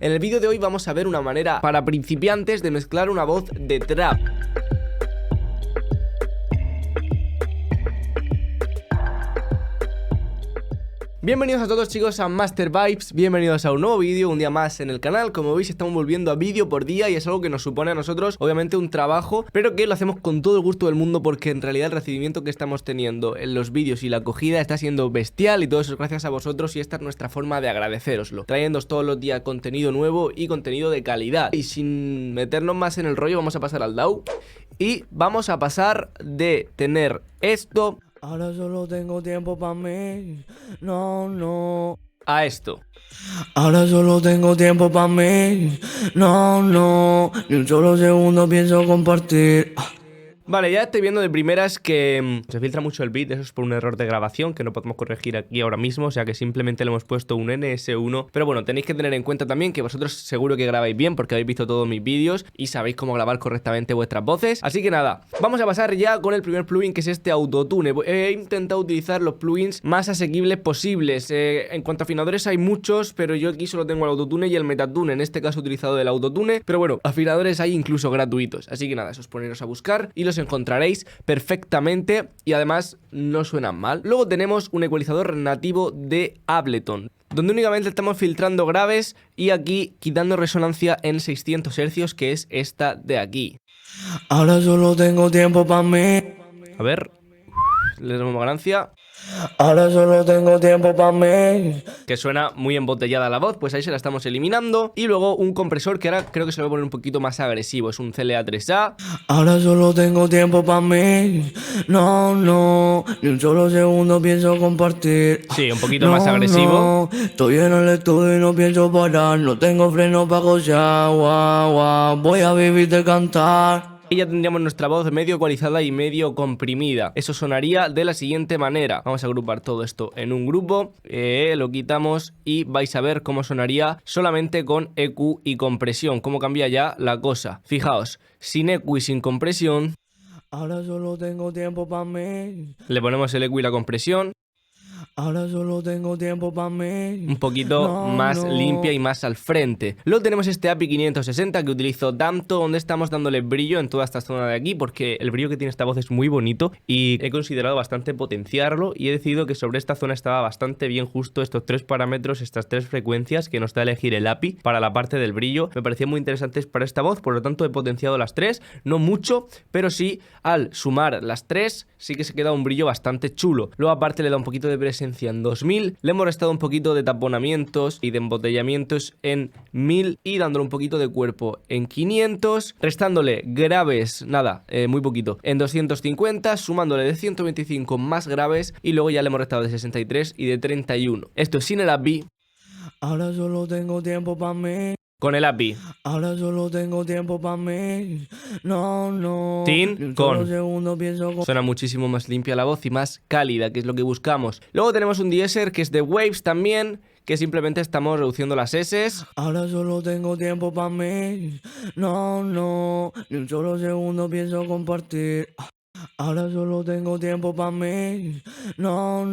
En el vídeo de hoy vamos a ver una manera para principiantes de mezclar una voz de trap. Bienvenidos a todos, chicos, a Master Vibes, bienvenidos a un nuevo vídeo, un día más en el canal. Como veis, estamos volviendo a vídeo por día y es algo que nos supone a nosotros, obviamente, un trabajo, pero que lo hacemos con todo el gusto del mundo porque en realidad el recibimiento que estamos teniendo en los vídeos y la acogida está siendo bestial y todo eso es gracias a vosotros y esta es nuestra forma de agradeceroslo, trayéndoos todos los días contenido nuevo y contenido de calidad. Y sin meternos más en el rollo, vamos a pasar al DAW y vamos a pasar de tener esto... Ahora solo tengo tiempo para mí, no. a esto. Ahora solo tengo tiempo para mí, no. Ni un solo segundo pienso compartir. Vale, ya estoy viendo de primeras que se filtra mucho el beat, eso es por un error de grabación que no podemos corregir aquí ahora mismo, o sea que simplemente le hemos puesto un NS1, pero bueno, tenéis que tener en cuenta también que vosotros seguro que grabáis bien porque habéis visto todos mis vídeos y sabéis cómo grabar correctamente vuestras voces, así que nada, vamos a pasar ya con el primer plugin, que es este Autotune. He intentado utilizar los plugins más asequibles posibles, en cuanto a afinadores hay muchos, pero yo aquí solo tengo el Autotune y el Metatune, en este caso he utilizado el Autotune, pero bueno, afinadores hay incluso gratuitos, así que nada, eso es poneros a buscar y los encontraréis perfectamente y además no suenan mal. Luego tenemos un ecualizador nativo de Ableton, donde únicamente estamos filtrando graves y aquí quitando resonancia en 600 Hz, que es esta de aquí. Ahora solo tengo tiempo para mí. A ver, le damos ganancia. Ahora solo tengo tiempo para mí. Que suena muy embotellada la voz, pues ahí se la estamos eliminando. Y luego un compresor que ahora creo que se lo voy a poner un poquito más agresivo, es un CLA3A. Ahora solo tengo tiempo para mí, no. Ni un solo segundo pienso compartir. Sí, un poquito más agresivo. Estoy en el estudio y no pienso parar. No tengo freno para gozar, guau. Voy a vivir de cantar. Y ya tendríamos nuestra voz medio ecualizada y medio comprimida. Eso sonaría de la siguiente manera. Vamos a agrupar todo esto en un grupo, lo quitamos y vais a ver cómo sonaría solamente con EQ y compresión, cómo cambia ya la cosa. Fijaos, sin EQ y sin compresión. Ahora solo tengo tiempo para mí. Le ponemos el EQ y la compresión. Ahora solo tengo tiempo para mí. Un poquito más limpia y más al frente. Luego tenemos este API 560 que utilizo tanto, donde estamos dándole brillo en toda esta zona de aquí, porque el brillo que tiene esta voz es muy bonito y he considerado bastante potenciarlo y he decidido que sobre esta zona estaba bastante bien justo estos tres parámetros, estas tres frecuencias que nos da a elegir el API para la parte del brillo. Me parecían muy interesantes para esta voz, por lo tanto he potenciado las tres, no mucho, pero sí al sumar las tres sí que se queda un brillo bastante chulo. Luego aparte le da un poquito de presencia en 2000, le hemos restado un poquito de taponamientos y de embotellamientos en 1000 y dándole un poquito de cuerpo en 500, restándole graves, nada, muy poquito, en 250, sumándole de 125 más graves y luego ya le hemos restado de 63 y de 31. Esto es sin el API. Ahora solo tengo tiempo para mí. Con el API. Ahora solo tengo tiempo para mí, no. Sin, con. Pienso Suena muchísimo más limpia la voz y más cálida, que es lo que buscamos. Luego tenemos un de-esser que es de Waves también, que simplemente estamos reduciendo las S's. Ahora solo tengo tiempo para mí, no. Ni un solo segundo pienso compartir. Ahora solo tengo tiempo para mí, no.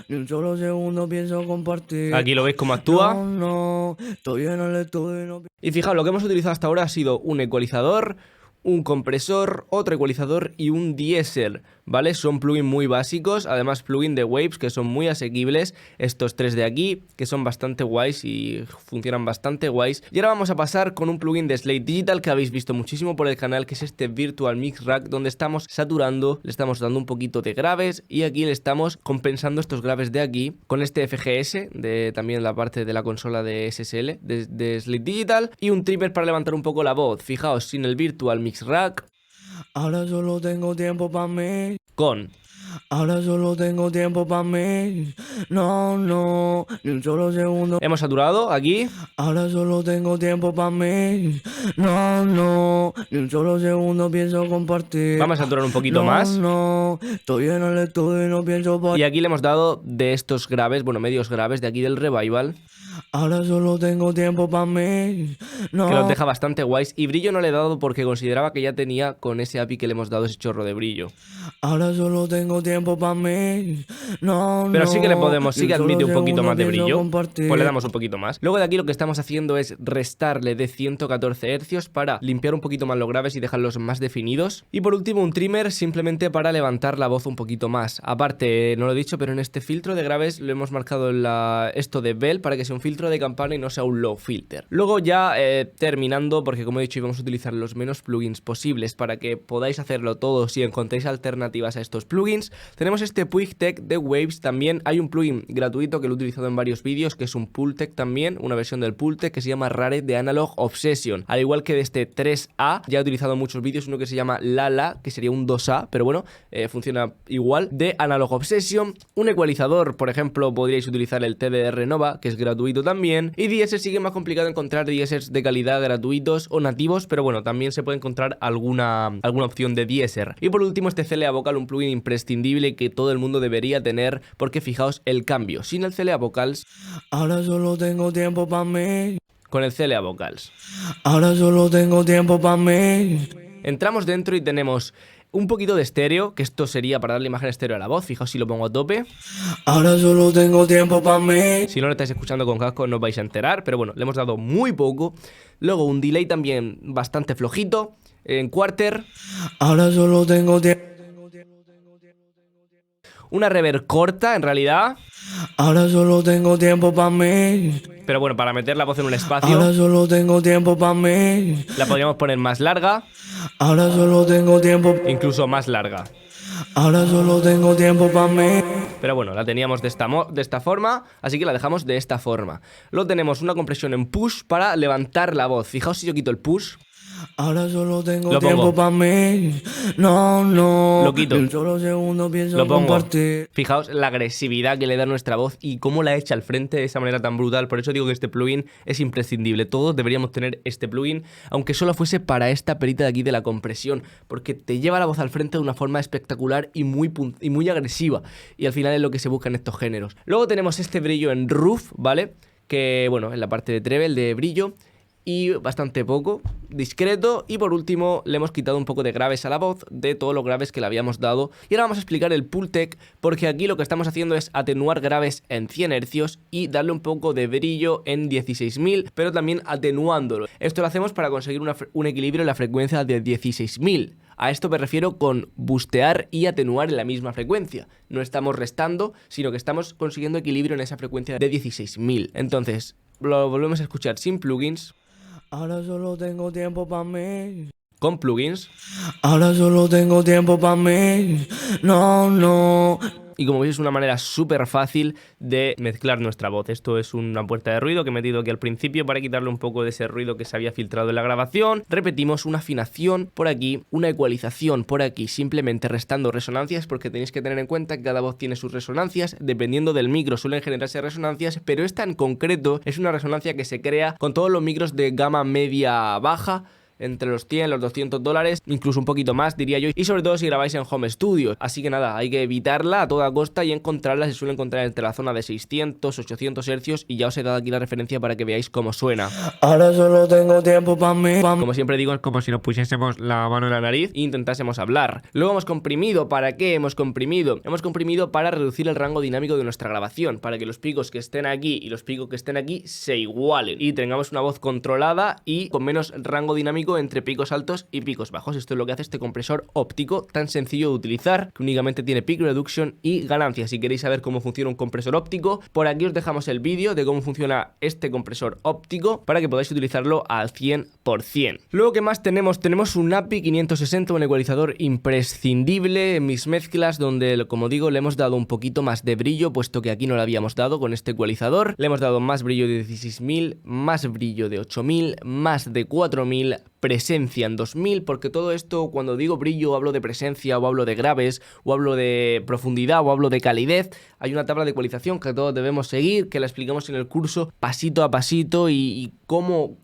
Ni un solo segundo pienso compartir. Aquí lo veis cómo actúa. No. Estoy en el estudio y no... Y fijaos, lo que hemos utilizado hasta ahora ha sido un ecualizador, un compresor, otro ecualizador y un de-esser, ¿vale? Son plugins muy básicos, además plugins de Waves que son muy asequibles, estos tres de aquí, que son bastante guays y funcionan bastante guays. Y ahora vamos a pasar con un plugin de Slate Digital que habéis visto muchísimo por el canal, que es este Virtual Mix Rack, donde estamos saturando, le estamos dando un poquito de graves y aquí le estamos compensando estos graves de aquí con este FGS, de también la parte de la consola de SSL, de Slate Digital, y un trimmer para levantar un poco la voz. Fijaos, sin el Virtual Mix Rack. Ahora solo tengo tiempo para mí. Con. Ahora solo tengo tiempo para mí, no. Ni un solo segundo. Hemos saturado aquí. Ahora solo tengo tiempo para mí, no. Ni un solo segundo pienso compartir. Vamos a saturar un poquito más. No. Estoy en el estudio y no pienso parar. Y aquí le hemos dado de estos graves, bueno, medios graves de aquí del Revival. Ahora solo tengo tiempo para mí, no. Que los deja bastante guays. Y brillo no le he dado porque consideraba que ya tenía con ese API que le hemos dado ese chorro de brillo. Ahora solo tengo tiempo para mí. No, Pero sí que le podemos, ni sí que un solo admite un poquito segundo más de pienso brillo. compartir. Pues le damos un poquito más. Luego de aquí lo que estamos haciendo es restarle de 114 Hz para limpiar un poquito más los graves y dejarlos más definidos. Y por último un trimmer simplemente para levantar la voz un poquito más. Aparte, no lo he dicho, pero en este filtro de graves lo hemos marcado en esto de Bell para que sea un filtro de campana y no sea un low filter. Luego ya terminando, porque como he dicho íbamos a utilizar los menos plugins posibles para que podáis hacerlo todo si encontréis alternativas a estos plugins, tenemos este Puigtech de Waves. También hay un plugin gratuito que lo he utilizado en varios vídeos, que es un Pultec también, una versión del Pultec que se llama Rare de Analog Obsession. Al igual que de este 3A, ya he utilizado en muchos vídeos uno que se llama Lala, que sería un 2A, pero bueno, funciona igual, de Analog Obsession. Un ecualizador, por ejemplo, podríais utilizar el TDR Nova, que es gratuito también. Y DSers sigue más complicado encontrar DSers de calidad gratuitos o nativos, pero bueno, también se puede encontrar alguna opción de DSer. Y por último este CLA Vocal, un plugin imprescindible que todo el mundo debería tener, porque fijaos el cambio. Sin el CLA Vocals, ahora solo tengo tiempo para mí. con el CLA Vocals Ahora solo tengo tiempo para mí. entramos dentro y tenemos un poquito de estéreo, que esto sería para darle imagen estéreo a la voz. Fijaos si lo pongo a tope. Ahora solo tengo tiempo para mí. Si no lo estáis escuchando con casco no os vais a enterar, pero bueno, le hemos dado muy poco. Luego un delay también bastante flojito. En quarter, Ahora solo tengo tiempo. una reverb corta en realidad, Ahora solo tengo tiempo para mí. pero bueno, para meter la voz en un espacio Ahora solo tengo tiempo para mí. la podríamos poner más larga, Ahora solo tengo tiempo. incluso más larga. Ahora solo tengo tiempo para mí. Pero bueno, la teníamos de esta forma, así que la dejamos de esta forma. Luego tenemos una compresión en push para levantar la voz. Fijaos si yo quito el push. Ahora solo tengo Lo tiempo pongo. para mí. No, no. Lo quito. Ni un solo segundo pienso Lo pongo. compartir. Fijaos la agresividad que le da nuestra voz y cómo la echa al frente de esa manera tan brutal. Por eso digo que este plugin es imprescindible. Todos deberíamos tener este plugin, aunque solo fuese para esta perita de aquí de la compresión, porque te lleva la voz al frente de una forma espectacular y muy agresiva. Y al final es lo que se busca en estos géneros. Luego tenemos este brillo en roof, ¿vale? Que bueno, en la parte de treble, de brillo. Y bastante poco, discreto. Y por último le hemos quitado un poco de graves a la voz de todos los graves que le habíamos dado. Y ahora vamos a explicar el Pultec, porque aquí lo que estamos haciendo es atenuar graves en 100 Hz y darle un poco de brillo en 16.000, pero también atenuándolo. Esto lo hacemos para conseguir un equilibrio en la frecuencia de 16.000. A esto me refiero con bustear y atenuar en la misma frecuencia. No estamos restando, sino que estamos consiguiendo equilibrio en esa frecuencia de 16.000. Entonces, lo volvemos a escuchar sin plugins. Ahora solo tengo tiempo para mí. Con plugins. Ahora solo tengo tiempo para mí. No, no. Y como veis es una manera súper fácil de mezclar nuestra voz. Esto es una puerta de ruido que he metido aquí al principio para quitarle un poco de ese ruido que se había filtrado en la grabación. Repetimos una afinación por aquí, una ecualización por aquí, simplemente restando resonancias, porque tenéis que tener en cuenta que cada voz tiene sus resonancias. Dependiendo del micro suelen generarse resonancias, pero esta en concreto es una resonancia que se crea con todos los micros de gama media-baja, entre los 100 y los $200, incluso un poquito más diría yo, y sobre todo si grabáis en home studio. Así que nada, hay que evitarla a toda costa y encontrarla se suele encontrar entre la zona de 600, 800 Hz, y ya os he dado aquí la referencia para que veáis cómo suena. Ahora solo tengo tiempo para mí. Como siempre digo, es como si nos pusiésemos la mano en la nariz e intentásemos hablar. Luego hemos comprimido. ¿Para qué hemos comprimido? Hemos comprimido para reducir el rango dinámico de nuestra grabación, para que los picos que estén aquí y los picos que estén aquí se igualen y tengamos una voz controlada y con menos rango dinámico entre picos altos y picos bajos. Esto es lo que hace este compresor óptico tan sencillo de utilizar, que únicamente tiene peak reduction y ganancia. Si queréis saber cómo funciona un compresor óptico, por aquí os dejamos el vídeo de cómo funciona este compresor óptico para que podáis utilizarlo al 100%. Luego, ¿qué más tenemos? Tenemos un API 560, un ecualizador imprescindible en mis mezclas, donde, como digo, le hemos dado un poquito más de brillo, puesto que aquí no lo habíamos dado con este ecualizador. Le hemos dado más brillo de 16.000, más brillo de 8.000, más de 4.000, presencia en 2000, porque todo esto, cuando digo brillo, hablo de presencia, o hablo de graves, o hablo de profundidad, o hablo de calidez. Hay una tabla de ecualización que todos debemos seguir, que la explicamos en el curso pasito a pasito, y cómo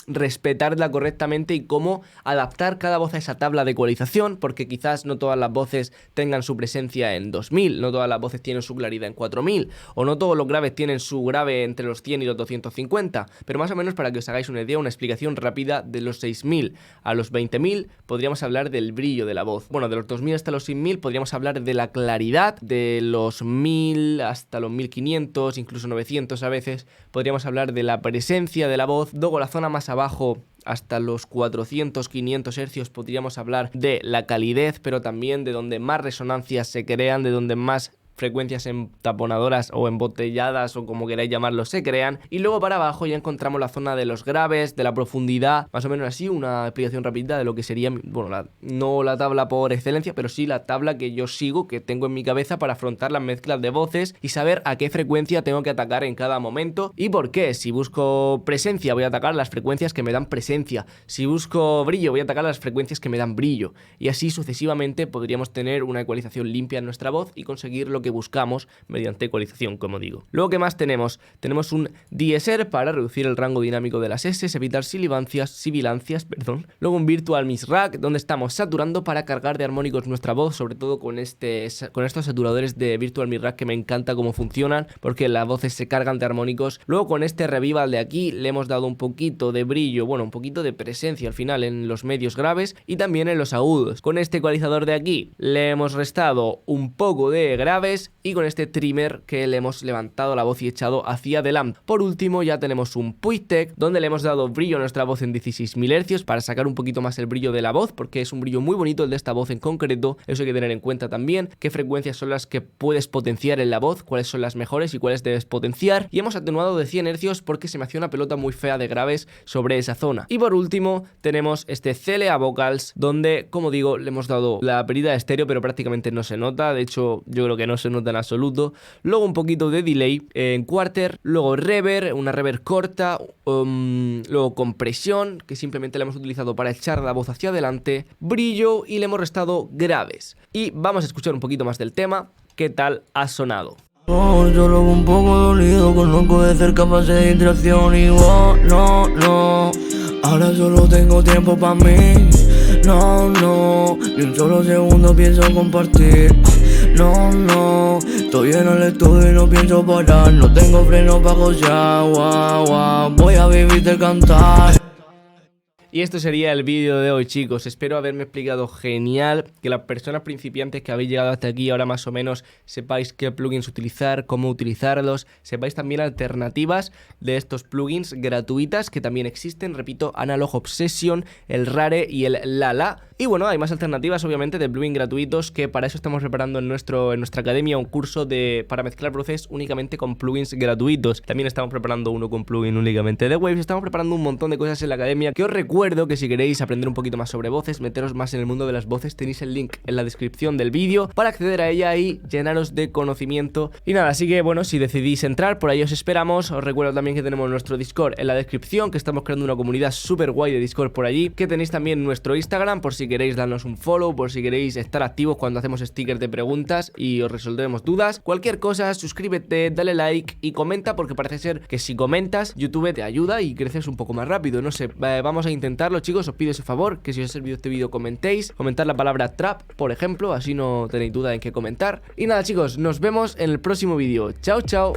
respetarla correctamente y cómo adaptar cada voz a esa tabla de ecualización, porque quizás no todas las voces tengan su presencia en 2000, no todas las voces tienen su claridad en 4000, o no todos los graves tienen su grave entre los 100 y los 250, pero más o menos para que os hagáis una idea, una explicación rápida, de los 6000 a los 20000 podríamos hablar del brillo de la voz. Bueno, de los 2000 hasta los 6000 podríamos hablar de la claridad, de los 1000 hasta los 1500, incluso 900 a veces, podríamos hablar de la presencia de la voz. Luego la zona más abajo, hasta los 400-500 hercios, podríamos hablar de la calidez, pero también de donde más resonancias se crean, de donde más frecuencias entaponadoras o embotelladas o como queráis llamarlo se crean. Y luego para abajo ya encontramos la zona de los graves, de la profundidad, más o menos así, una explicación rápida de lo que sería, bueno, no la tabla por excelencia, pero sí la tabla que yo sigo, que tengo en mi cabeza para afrontar las mezclas de voces y saber a qué frecuencia tengo que atacar en cada momento y por qué. Si busco presencia voy a atacar las frecuencias que me dan presencia, si busco brillo voy a atacar las frecuencias que me dan brillo, y así sucesivamente podríamos tener una ecualización limpia en nuestra voz y conseguir lo que buscamos mediante ecualización, como digo. Luego, ¿qué más tenemos? Tenemos un de-esser para reducir el rango dinámico de las S, evitar sibilancias. Luego un virtual mix rack, donde estamos saturando para cargar de armónicos nuestra voz, sobre todo con estos saturadores de virtual mix rack, que me encanta cómo funcionan, porque las voces se cargan de armónicos. Luego con este revival de aquí le hemos dado un poquito de brillo, bueno, un poquito de presencia al final en los medios graves y también en los agudos. Con este ecualizador de aquí le hemos restado un poco de graves y con este trimmer que le hemos levantado la voz y echado hacia adelante. Por último ya tenemos un Puigtec, donde le hemos dado brillo a nuestra voz en 16000 hercios para sacar un poquito más el brillo de la voz, porque es un brillo muy bonito el de esta voz en concreto. Eso hay que tener en cuenta también, qué frecuencias son las que puedes potenciar en la voz, cuáles son las mejores y cuáles debes potenciar. Y hemos atenuado de 100 hercios porque se me hacía una pelota muy fea de graves sobre esa zona. Y por último tenemos este CLA Vocals, donde, como digo, le hemos dado la pérdida de estéreo, pero prácticamente no se nota. De hecho, yo creo que no se nota en absoluto. Luego un poquito de delay en quarter, luego reverb, una reverb corta, luego compresión, que simplemente la hemos utilizado para echar la voz hacia adelante, brillo y le hemos restado graves. Y vamos a escuchar un poquito más del tema, qué tal ha sonado. Solo un poco dolido, conozco de cerca fase de distracción y no. Ahora solo tengo tiempo para mí. No, ni un solo segundo pienso compartir. No, estoy en el estudio y no pienso parar. No tengo freno para gocear, voy a vivir de cantar. Y esto sería el vídeo de hoy, chicos. Espero haberme explicado genial, que las personas principiantes que habéis llegado hasta aquí ahora más o menos sepáis qué plugins utilizar, cómo utilizarlos, sepáis también alternativas de estos plugins gratuitas que también existen. Repito, Analog Obsession, el Rare y el Lala. Y bueno, hay más alternativas obviamente de plugins gratuitos, que para eso estamos preparando en nuestra academia un curso para mezclar voces únicamente con plugins gratuitos. También estamos preparando uno con plugin únicamente de Waves. Estamos preparando un montón de cosas en la academia, que os recuerdo que si queréis aprender un poquito más sobre voces, meteros más en el mundo de las voces, tenéis el link en la descripción del vídeo para acceder a ella y llenaros de conocimiento. Y nada, así que bueno, si decidís entrar, por ahí os esperamos. Os recuerdo también que tenemos nuestro Discord en la descripción, que estamos creando una comunidad súper guay de Discord por allí, que tenéis también nuestro Instagram por si queréis darnos un follow, por si queréis estar activos cuando hacemos stickers de preguntas y os resolveremos dudas. Cualquier cosa, suscríbete, dale like y comenta, porque parece ser que si comentas, YouTube te ayuda y creces un poco más rápido. No sé, vamos a intentarlo, chicos. Os pido ese favor, que si os ha servido este vídeo comentéis, comentar la palabra trap, por ejemplo, así no tenéis duda en qué comentar. Y nada, chicos, nos vemos en el próximo vídeo. Chao, chao.